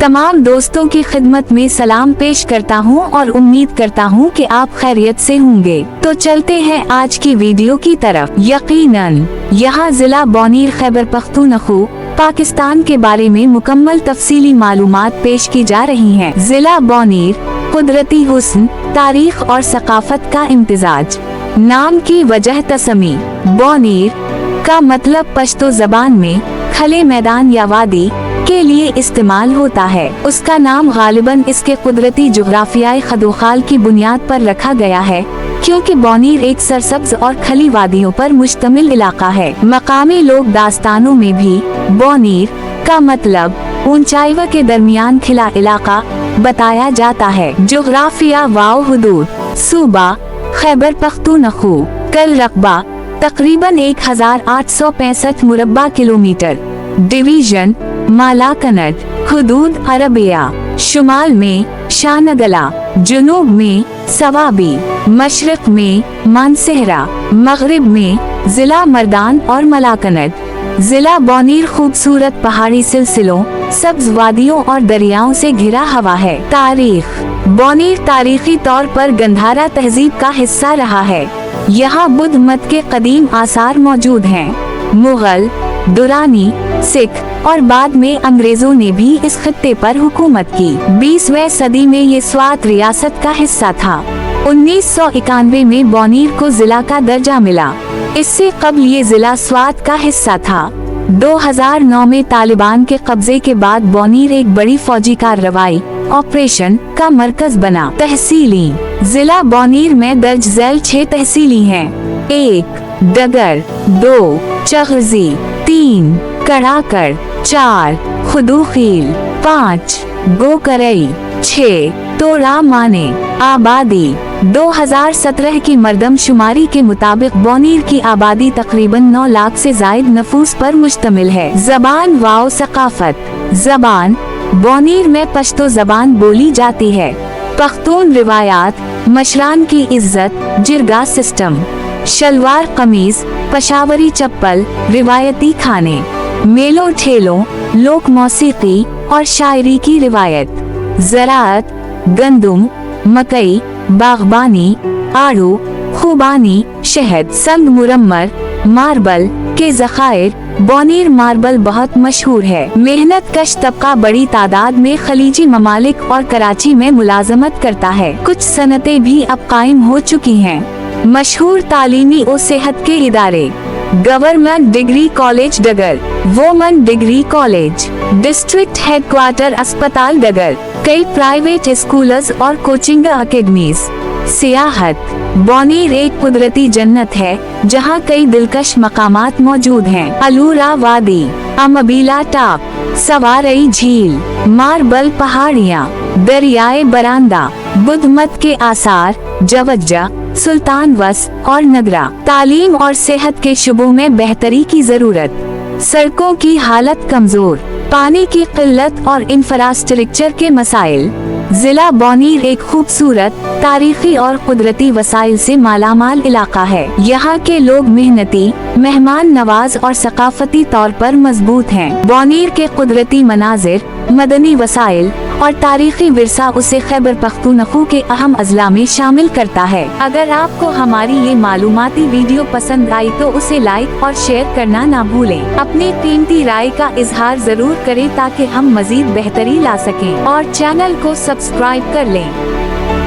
तमाम दोस्तों की खिदमत में सलाम पेश करता हूं और उम्मीद करता हूं कि आप खैरियत से होंगे। तो चलते हैं आज की वीडियो की तरफ। यकीनन यहाँ जिला बौनीर खैबर पख्तूनख्वा पाकिस्तान के बारे में मुकम्मल तफसीली मालूमात पेश की जा रही हैं। जिला बौनीर कुदरती हुस्न, तारीख और सकाफत का इम्तिजाज। नाम की वजह तस्मी। बौनीर का मतलब पश्तो जबान में खले मैदान या वादी के लिए इस्तेमाल होता है। उसका नाम गालिबन इसके कुदरती जुग्राफियाई खदोखाल की बुनियाद पर रखा गया है, क्योंकि बौनीर एक सरसब्ज और खली वादियों पर मुश्तमिल इलाका है। मकामी लोग दास्तानों में भी बौनीर का मतलब ऊंचाइयों के दरमियान खिला इलाका बताया जाता है। जुग्राफिया वाव हुदूद। सूबा खैबर पख्तूनख्वा। कल रकबा तकरीबन 1865 मुरब्बा किलोमीटर। डिवीजन मालाकनद। हुदूद अरबिया। शुमाल में शाहनगला, जुनूब में सवाबी, मशरक में मानसेहरा, मगरिब में जिला मर्दान और मलाकनद। जिला बौनीर खूबसूरत पहाड़ी सिलसिलों, सब्ज वादियों और दरियाओं से घिरा हुआ है। तारीख। बौनीर तारीखी तौर पर गंधारा तहजीब का हिस्सा रहा है। यहाँ बुद्ध मत के कदीम आसार मौजूद हैं। मुगल, दुरानी, सिख और बाद में अंग्रेजों ने भी इस खित्ते पर हुकूमत की। 20वीं सदी में ये स्वात रियासत का हिस्सा था। 1991 में बौनीर को जिला का दर्जा मिला। इससे कबल ये जिला स्वात का हिस्सा था। 2009 में तालिबान के कब्जे के बाद बौनीर एक बड़ी फौजी कार्रवाई ऑपरेशन का मरकज बना। तहसीली। जिला बौनीर में दर्ज झैल 6 तहसीली हैं। 1 डगर, 2 चगजी, 3 कड़ाकर, 4 खुदूखील, 5 गोकरई, 6 तोड़ा माने। आबादी। 2017 की मर्दमशुमारी के मुताबिक बौनीर की आबादी तकरीबन 9 लाख से जायद नफूस पर मुश्तमिल है। जबान वाव सकाफत। जबान बौनीर में पश्तो जबान बोली जाती है। पख्तून रिवायात, मशरान की इज्जत, जिरगा सिस्टम, शलवार कमीज, पशावरी चप्पल, रिवायती खाने, मेलों ठेलों, लोक मौसीकी और शायरी की रिवायत। ज़राअत, गंदुम, मकई, बागबानी, आड़ू, खुबानी, शहद, संग मुरम्मर, मार्बल के ज़खायर। बौनीर मार्बल बहुत मशहूर है। मेहनत कश तबका बड़ी तादाद में खलीजी ममालिक और कराची में मुलाजमत करता है। कुछ सनतें भी अब कायम हो चुकी हैं। मशहूर तालीमी और सेहत के इदारे। गवर्नमेंट डिग्री कॉलेज डगर, woman degree college, district headquarter अस्पताल डगर, कई प्राइवेट स्कूल्स और कोचिंग अकेडमीज। सियाहत। बौनीर एक कुदरती जन्नत है, जहाँ कई दिलकश मकामात मौजूद हैं। अलूरा वादी, अमबीला टाप, सवारई झील, मार्बल पहाड़ियाँ, दरियाए बरांदा, बुद्ध मत के आसार, जवज्जा, सुल्तान वस और नगरा। तालीम और सेहत के शुबों में बेहतरी की जरूरत। सड़कों की हालत कमजोर, पानी की किल्लत और इंफ्रास्ट्रक्चर के मसाइल। जिला बौनीर एक खूबसूरत तारीखी और कुदरती वसाइल से मालामाल इलाका है। यहाँ के लोग मेहनती, मेहमान नवाज और सकाफती तौर पर मजबूत हैं। बौनीर के कुदरती मनाजिर, मदनी वसाइल और तारीखी विरसा उसे खैबर पख्तूनख्वा के अहम अजला में शामिल करता है। अगर आपको हमारी ये मालूमाती वीडियो पसंद आई तो उसे लाइक और शेयर करना ना भूलें। अपनी कीमती राय का इजहार जरूर करें ताकि हम मजीद बेहतरी ला सकें और चैनल को सब्सक्राइब कर लें।